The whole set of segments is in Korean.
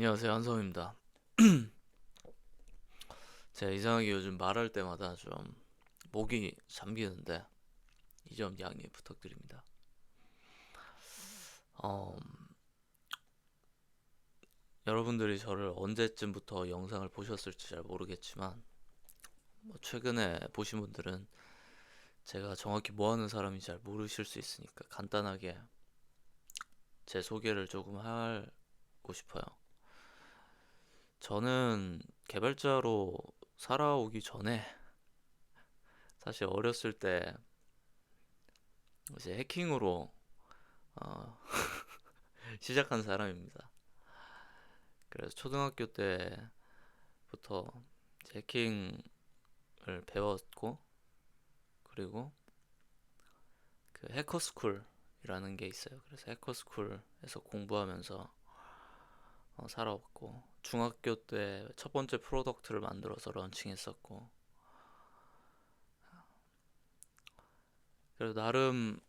안녕하세요, 한성입니다. 제가 이상하게 요즘 말할 때마다 좀 목이 잠기는데 이 점 양해 부탁드립니다. 어, 여러분들이 저를 언제쯤부터 영상을 보셨을지 잘 모르겠지만 뭐 최근에 보신 분들은 제가 정확히 뭐 하는 사람인지 잘 모르실 수 있으니까 간단하게 제 소개를 조금 하고 싶어요. 저는 개발자로 살아오기 전에 사실 어렸을 때 이제 해킹으로 어, 시작한 사람입니다. 그래서 초등학교 때부터 해킹을 배웠고, 그리고 그 해커스쿨이라는 게 있어요. 그래서 해커스쿨에서 공부하면서 살아왔고, 중학교 때 첫 번째 프로덕트를 만들어서 런칭했었고, 그래서 나름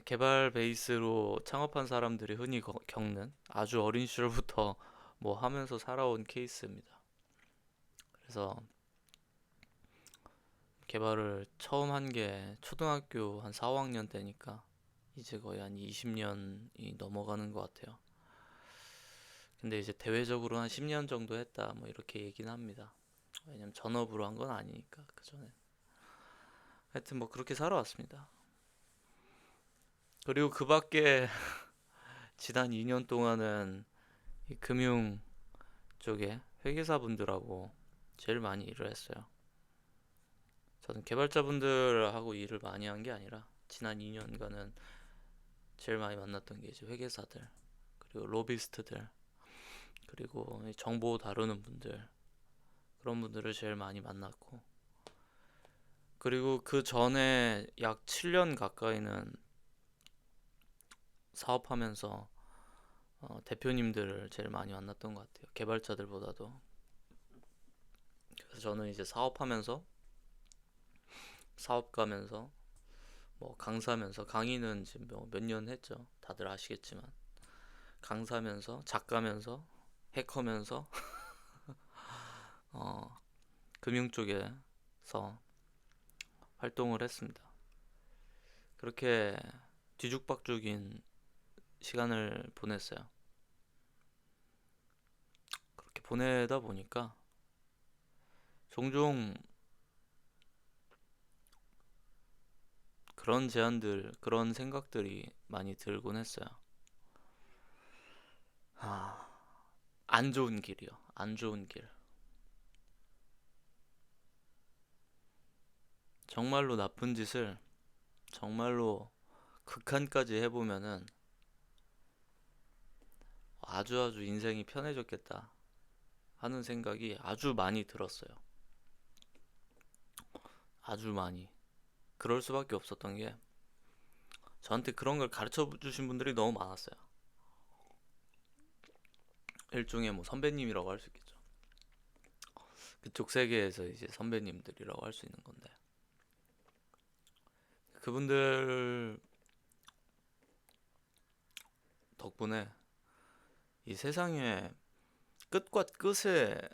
개발 베이스로 창업한 사람들이 흔히 겪는 아주 어린 시절부터 뭐 하면서 살아온 케이스입니다. 그래서 개발을 처음 한 게 초등학교 한 4, 5학년 때니까 이제 거의 한 20년이 넘어가는 것 같아요. 근데 이제 대외적으로 한 10년 정도 했다 뭐 이렇게 얘기는 합니다. 왜냐면 전업으로 한 건 아니니까 그 전에. 하여튼 뭐 그렇게 살아왔습니다. 그리고 그 밖에 지난 2년 동안은 이 금융 쪽에 회계사분들하고 제일 많이 일을 했어요. 저는 개발자분들하고 일을 많이 한 게 아니라 지난 2년간은 제일 많이 만났던 게 이제 회계사들, 그리고 로비스트들, 그리고 정보 다루는 분들, 그런 분들을 제일 많이 만났고, 그리고 그 전에 약 7년 가까이는 사업하면서 대표님들을 제일 많이 만났던 것 같아요. 개발자들보다도. 그래서 저는 이제 사업하면서, 사업 가면서, 뭐 강사면서, 강의는 지금 몇 년 했죠. 다들 아시겠지만. 강사면서, 작가면서, 해커면서, 어, 금융 쪽에서 활동을 했습니다. 그렇게 뒤죽박죽인 시간을 보냈어요. 그렇게 보내다 보니까 종종 그런 제안들, 그런 생각들이 많이 들곤 했어요. 아, 안 좋은 길이요. 안 좋은 길. 정말로 나쁜 짓을 정말로 극한까지 해보면은 아주 아주 인생이 편해졌겠다 하는 생각이 아주 많이 들었어요. 아주 많이. 그럴 수밖에 없었던 게 저한테 그런 걸 가르쳐 주신 분들이 너무 많았어요. 일종의 뭐 선배님이라고 할 수 있겠죠. 그쪽 세계에서 이제 선배님들이라고 할 수 있는 건데 그분들 덕분에 이 세상의 끝과 끝을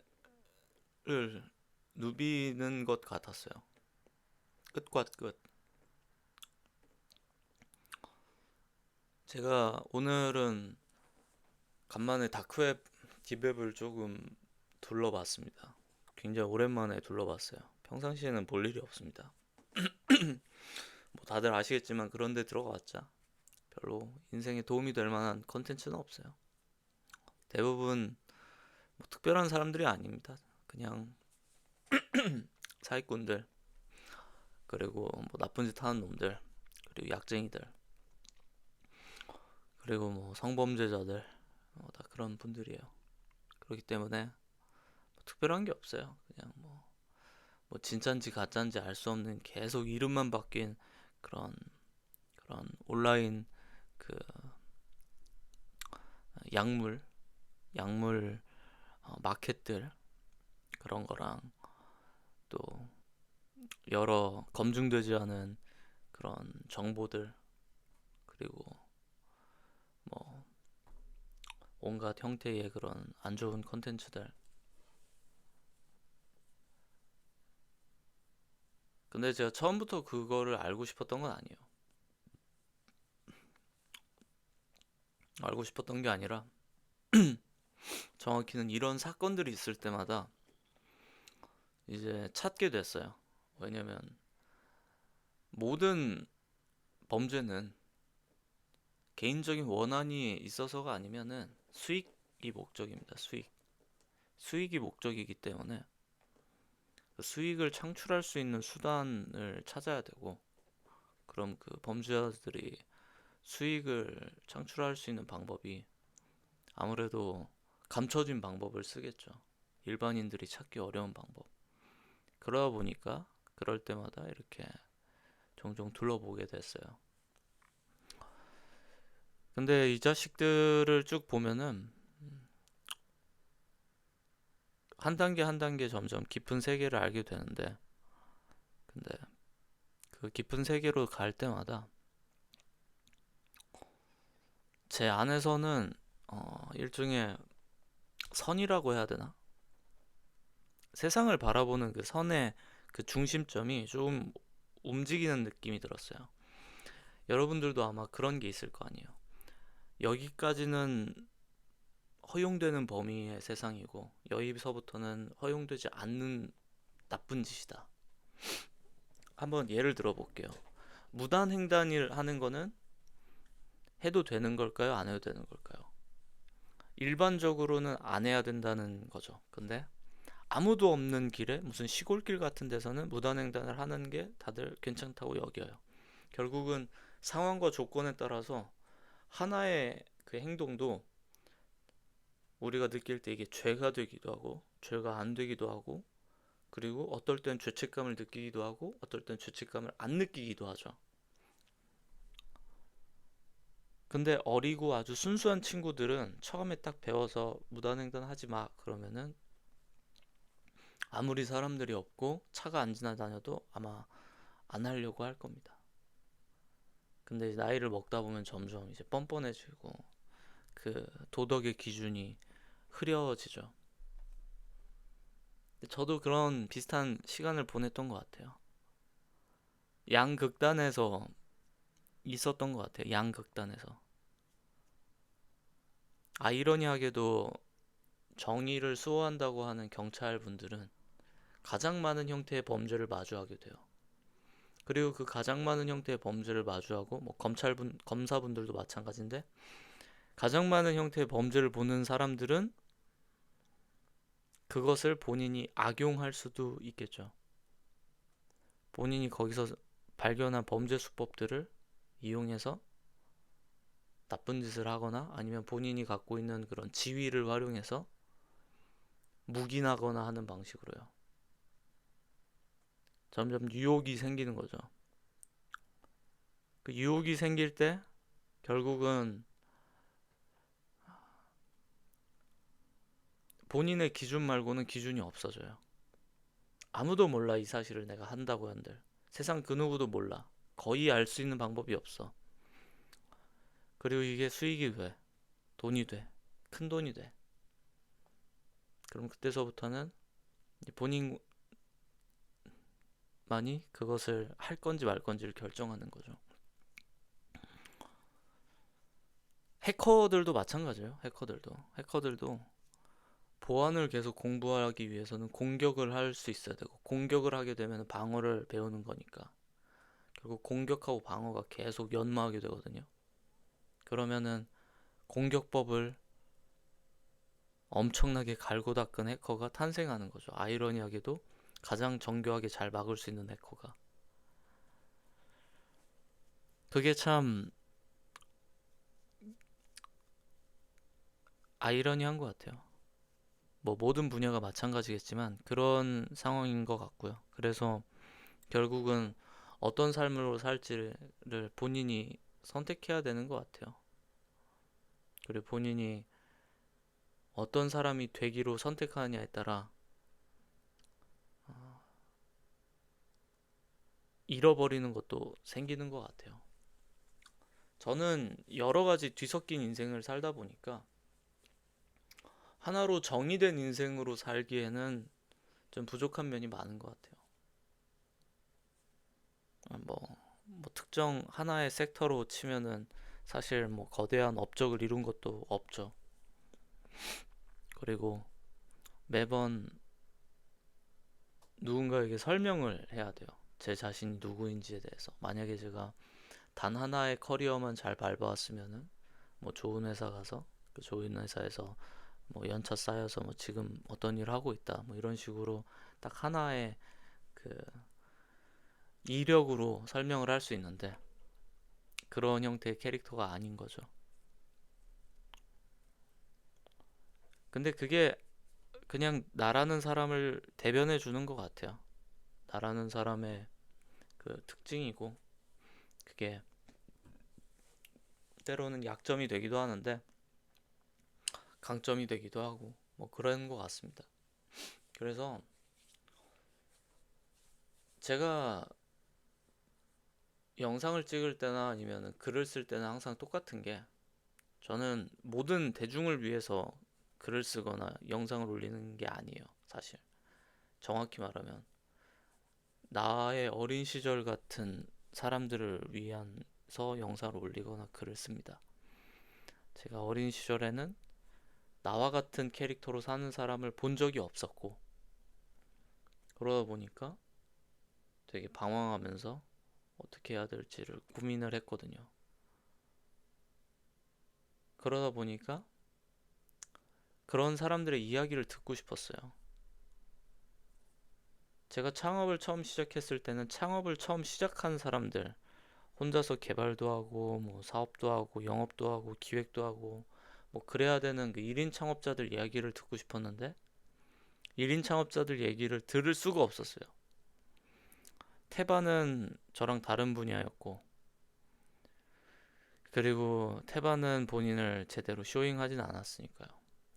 누비는 것 같았어요. 끝과 끝. 제가 오늘은 간만에 다크웹, 딥웹을 조금 둘러봤습니다. 굉장히 오랜만에 둘러봤어요. 평상시에는 볼 일이 없습니다. 뭐 다들 아시겠지만 그런데 들어가봤자 별로 인생에 도움이 될 만한 컨텐츠는 없어요. 대부분 뭐 특별한 사람들이 아닙니다. 그냥 사기꾼들, 그리고 뭐 나쁜 짓 하는 놈들, 그리고 약쟁이들, 그리고 뭐 성범죄자들, 다 그런 분들이에요. 그렇기 때문에 뭐 특별한 게 없어요. 그냥 뭐 진짠지 가짠지 알 수 없는 계속 이름만 바뀐 그런 온라인 그 약물 약물 마켓들, 그런 거랑 또 여러 검증되지 않은 그런 정보들, 그리고 뭐 온갖 형태의 그런 안 좋은 컨텐츠들. 근데 제가 처음부터 그거를 알고 싶었던 건 아니에요. 알고 싶었던 게 아니라 정확히는 이런 사건들이 있을 때마다 이제 찾게 됐어요. 왜냐면 모든 범죄는 개인적인 원한이 있어서가 아니면은 수익이 목적입니다. 수익이 목적이기 때문에 그 수익을 창출할 수 있는 수단을 찾아야 되고, 그럼 그 범죄자들이 수익을 창출할 수 있는 방법이 아무래도 감춰진 방법을 쓰겠죠. 일반인들이 찾기 어려운 방법. 그러다 보니까 그럴 때마다 이렇게 종종 둘러보게 됐어요. 근데 이 자식들을 쭉 보면은 한 단계 한 단계 점점 깊은 세계를 알게 되는데, 근데 그 깊은 세계로 갈 때마다 제 안에서는 일종의 선이라고 해야 되나? 세상을 바라보는 그 선의 그 중심점이 좀 움직이는 느낌이 들었어요. 여러분들도 아마 그런 게 있을 거 아니에요. 여기까지는 허용되는 범위의 세상이고 여기서부터는 허용되지 않는 나쁜 짓이다. 한번 예를 들어 볼게요. 무단횡단을 하는 거는 해도 되는 걸까요? 안 해도 되는 걸까요? 일반적으로는 안 해야 된다는 거죠. 근데 아무도 없는 길에 무슨 시골길 같은 데서는 무단횡단을 하는 게 다들 괜찮다고 여겨요. 결국은 상황과 조건에 따라서 하나의 그 행동도 우리가 느낄 때 이게 죄가 되기도 하고 죄가 안 되기도 하고, 그리고 어떨 땐 죄책감을 느끼기도 하고 어떨 땐 죄책감을 안 느끼기도 하죠. 근데 어리고 아주 순수한 친구들은 처음에 딱 배워서 무단횡단 하지 마 그러면은 아무리 사람들이 없고 차가 안 지나다녀도 아마 안 하려고 할 겁니다. 근데 나이를 먹다 보면 점점 이제 뻔뻔해지고 그 도덕의 기준이 흐려지죠. 저도 그런 비슷한 시간을 보냈던 것 같아요. 양극단에서 있었던 것 같아요. 양극단에서. 아이러니하게도 정의를 수호한다고 하는 경찰분들은 가장 많은 형태의 범죄를 마주하게 돼요. 그리고 그 가장 많은 형태의 범죄를 마주하고 뭐 검사분들도 마찬가지인데, 가장 많은 형태의 범죄를 보는 사람들은 그것을 본인이 악용할 수도 있겠죠. 본인이 거기서 발견한 범죄 수법들을 이용해서 나쁜 짓을 하거나 아니면 본인이 갖고 있는 그런 지위를 활용해서 묵인하거나 하는 방식으로요. 점점 유혹이 생기는 거죠. 그 유혹이 생길 때 결국은 본인의 기준 말고는 기준이 없어져요. 아무도 몰라 이 사실을 내가 한다고 한들. 세상 그 누구도 몰라. 거의 알 수 있는 방법이 없어. 그리고 이게 수익이 돼. 돈이 돼. 큰 돈이 돼. 그럼 그때서부터는 본인만이 그것을 할 건지 말 건지를 결정하는 거죠. 해커들도 마찬가지예요. 해커들도 보안을 계속 공부하기 위해서는 공격을 할 수 있어야 되고, 공격을 하게 되면 방어를 배우는 거니까 결국 공격하고 방어가 계속 연마하게 되거든요. 그러면은 공격법을 엄청나게 갈고 닦은 해커가 탄생하는 거죠. 아이러니하게도 가장 정교하게 잘 막을 수 있는 해커가. 그게 참 아이러니한 것 같아요. 뭐 모든 분야가 마찬가지겠지만 그런 상황인 것 같고요. 그래서 결국은 어떤 삶으로 살지를 본인이 선택해야 되는 것 같아요. 그리고 본인이 어떤 사람이 되기로 선택하느냐에 따라 잃어버리는 것도 생기는 것 같아요. 저는 여러 가지 뒤섞인 인생을 살다 보니까 하나로 정의된 인생으로 살기에는 좀 부족한 면이 많은 것 같아요. 뭐 특정 하나의 섹터로 치면은 사실 뭐 거대한 업적을 이룬 것도 없죠. 그리고 매번 누군가에게 설명을 해야 돼요. 제 자신이 누구인지에 대해서. 만약에 제가 단 하나의 커리어만 잘 밟아왔으면은 뭐 좋은 회사 가서 그 좋은 회사에서 뭐 연차 쌓여서 뭐 지금 어떤 일을 하고 있다 뭐 이런 식으로 딱 하나의 그 이력으로 설명을 할 수 있는데 그런 형태의 캐릭터가 아닌 거죠. 근데 그게 그냥 나라는 사람을 대변해 주는 것 같아요. 나라는 사람의 그 특징이고 그게 때로는 약점이 되기도 하는데 강점이 되기도 하고 뭐 그런 것 같습니다. 그래서 제가 영상을 찍을 때나 아니면 글을 쓸 때는 항상 똑같은 게 저는 모든 대중을 위해서 글을 쓰거나 영상을 올리는 게 아니에요. 사실 정확히 말하면 나의 어린 시절 같은 사람들을 위해서 영상을 올리거나 글을 씁니다. 제가 어린 시절에는 나와 같은 캐릭터로 사는 사람을 본 적이 없었고 그러다 보니까 되게 방황하면서 어떻게 해야 될지를 고민을 했거든요. 그러다 보니까 그런 사람들의 이야기를 듣고 싶었어요. 제가 창업을 처음 시작했을 때는 창업을 처음 시작한 사람들, 혼자서 개발도 하고, 뭐 사업도 하고, 영업도 하고, 기획도 하고, 뭐 그래야 되는 그 1인 창업자들 이야기를 듣고 싶었는데, 1인 창업자들 얘기를 들을 수가 없었어요. 태반은 저랑 다른 분야였고, 그리고 태반은 본인을 제대로 쇼잉하진 않았으니까요.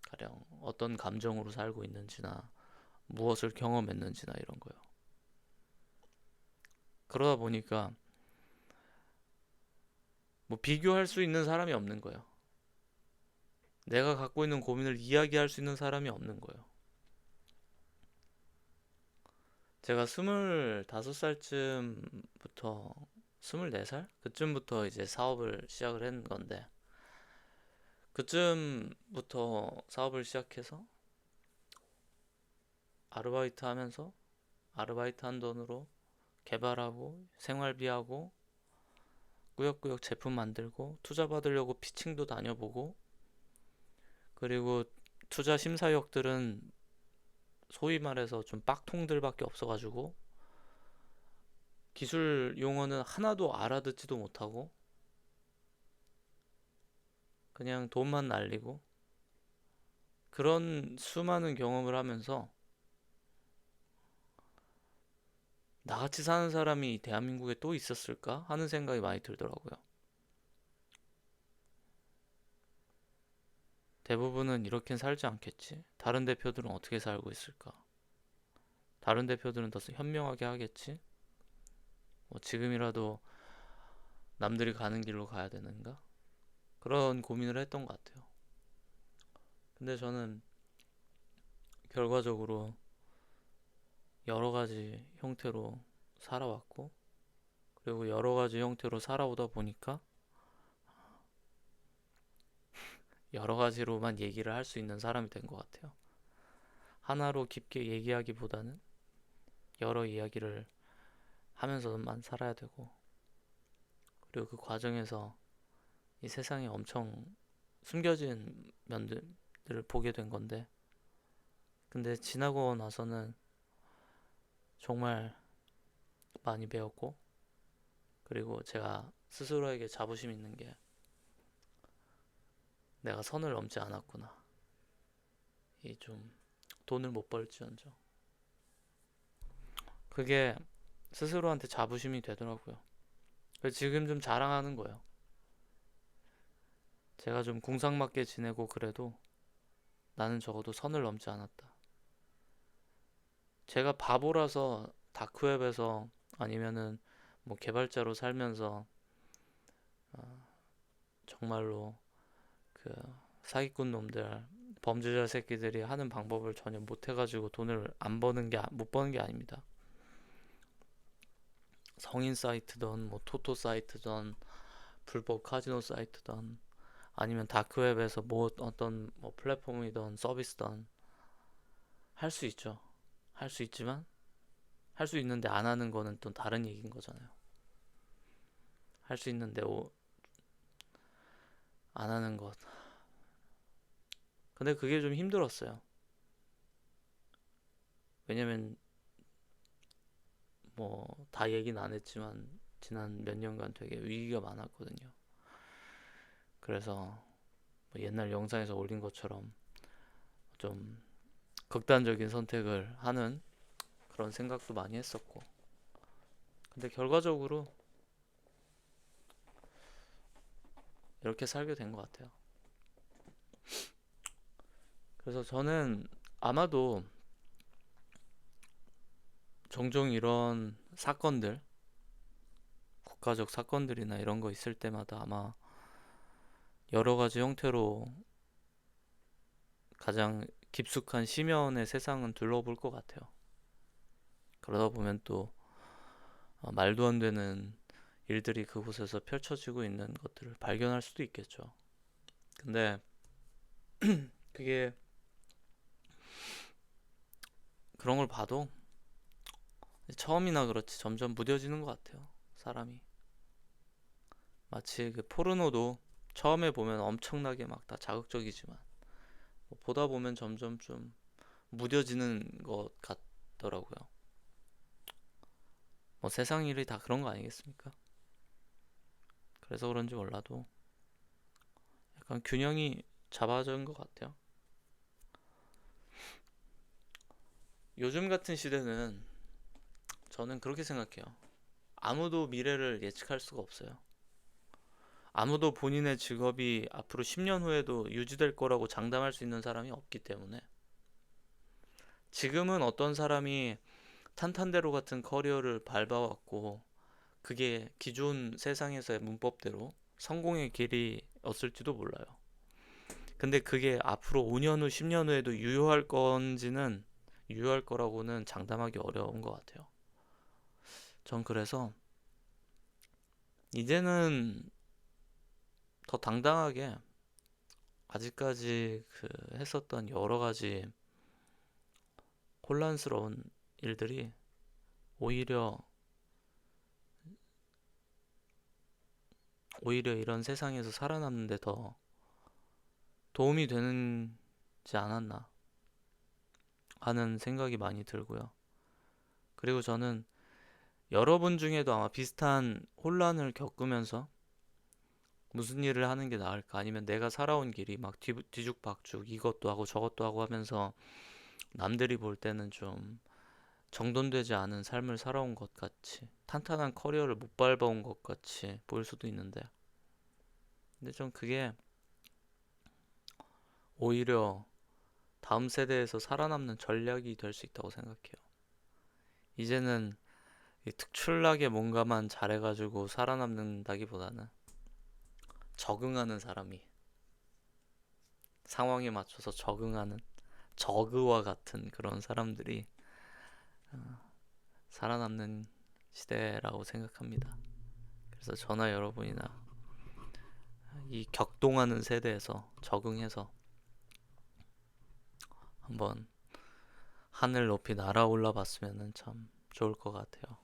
가령 어떤 감정으로 살고 있는지나, 무엇을 경험했는지나 이런 거요. 그러다 보니까 뭐 비교할 수 있는 사람이 없는 거예요. 내가 갖고 있는 고민을 이야기할 수 있는 사람이 없는 거예요. 제가 25살쯤부터 24살? 그쯤부터 이제 사업을 시작을 했는 건데 그쯤부터 사업을 시작해서 아르바이트 하면서 아르바이트 한 돈으로 개발하고 생활비하고 꾸역꾸역 제품 만들고 투자 받으려고 피칭도 다녀보고 그리고 투자 심사역들은 소위 말해서 좀 빡통들밖에 없어가지고 기술 용어는 하나도 알아듣지도 못하고 그냥 돈만 날리고 그런 수많은 경험을 하면서 나같이 사는 사람이 대한민국에 또 있었을까 하는 생각이 많이 들더라고요. 대부분은 이렇게 살지 않겠지. 다른 대표들은 어떻게 살고 있을까? 다른 대표들은 더 현명하게 하겠지. 뭐 지금이라도 남들이 가는 길로 가야 되는가? 그런 고민을 했던 것 같아요. 근데 저는 결과적으로 여러 가지 형태로 살아왔고, 그리고 여러 가지 형태로 살아오다 보니까 여러 가지로만 얘기를 할 수 있는 사람이 된 것 같아요. 하나로 깊게 얘기하기보다는 여러 이야기를 하면서만 살아야 되고, 그리고 그 과정에서 이 세상에 엄청 숨겨진 면들을 보게 된 건데, 근데 지나고 나서는 정말 많이 배웠고, 그리고 제가 스스로에게 자부심 있는 게 내가 선을 넘지 않았구나. 이 좀 돈을 못 벌지언정. 그게 스스로한테 자부심이 되더라고요. 그래서 지금 좀 자랑하는 거예요. 제가 좀 궁상맞게 지내고 그래도 나는 적어도 선을 넘지 않았다. 제가 바보라서 다크웹에서 아니면은 뭐 개발자로 살면서 정말로 그 사기꾼 놈들, 범죄자 새끼들이 하는 방법을 전혀 못 해가지고 돈을 안 버는 게 못 버는 게 아닙니다. 성인 사이트든 뭐 토토 사이트든 불법 카지노 사이트든 아니면 다크웹에서 뭐 어떤 뭐 플랫폼이든 서비스든 할 수 있죠. 할 수 있지만 할 수 있는데 안 하는 거는 또 다른 얘기인 거잖아요. 할 수 있는데 안 하는 것. 근데 그게 좀 힘들었어요. 왜냐면 뭐 다 얘기는 안 했지만 지난 몇 년간 되게 위기가 많았거든요. 그래서 뭐 옛날 영상에서 올린 것처럼 좀 극단적인 선택을 하는 그런 생각도 많이 했었고, 근데 결과적으로 이렇게 살게 된 것 같아요. 그래서 저는 아마도 종종 이런 사건들, 국가적 사건들이나 이런 거 있을 때마다 아마 여러 가지 형태로 가장 깊숙한 심연의 세상은 둘러볼 것 같아요. 그러다 보면 또 말도 안 되는 일들이 그곳에서 펼쳐지고 있는 것들을 발견할 수도 있겠죠. 근데 그게 그런 걸 봐도 처음이나 그렇지 점점 무뎌지는 것 같아요. 사람이 마치 그 포르노도 처음에 보면 엄청나게 막 다 자극적이지만 뭐 보다 보면 점점 좀 무뎌지는 것 같더라고요. 뭐 세상 일이 다 그런 거 아니겠습니까? 그래서 그런지 몰라도 약간 균형이 잡아진 것 같아요. 요즘 같은 시대는 저는 그렇게 생각해요. 아무도 미래를 예측할 수가 없어요. 아무도 본인의 직업이 앞으로 10년 후에도 유지될 거라고 장담할 수 있는 사람이 없기 때문에 지금은 어떤 사람이 탄탄대로 같은 커리어를 밟아왔고 그게 기존 세상에서의 문법대로 성공의 길이었을지도 몰라요. 근데 그게 앞으로 5년 후, 10년 후에도 유효할 건지는 유효할 거라고는 장담하기 어려운 것 같아요. 전 그래서 이제는 더 당당하게 아직까지 그 했었던 여러 가지 혼란스러운 일들이 오히려 이런 세상에서 살아남는데 더 도움이 되지 않았나 하는 생각이 많이 들고요. 그리고 저는 여러분 중에도 아마 비슷한 혼란을 겪으면서 무슨 일을 하는 게 나을까 아니면 내가 살아온 길이 막 뒤죽박죽 이것도 하고 저것도 하고 하면서 남들이 볼 때는 좀 정돈되지 않은 삶을 살아온 것 같이 탄탄한 커리어를 못 밟아온 것 같이 보일 수도 있는데 근데 좀 그게 오히려 다음 세대에서 살아남는 전략이 될 수 있다고 생각해요. 이제는 특출나게 뭔가만 잘해가지고 살아남는다기보다는 적응하는 사람이 상황에 맞춰서 적응하는 저그와 같은 그런 사람들이 살아남는 시대라고 생각합니다. 그래서 저나 여러분이나 이 격동하는 세대에서 적응해서 한번 하늘 높이 날아올라 봤으면 참 좋을 것 같아요.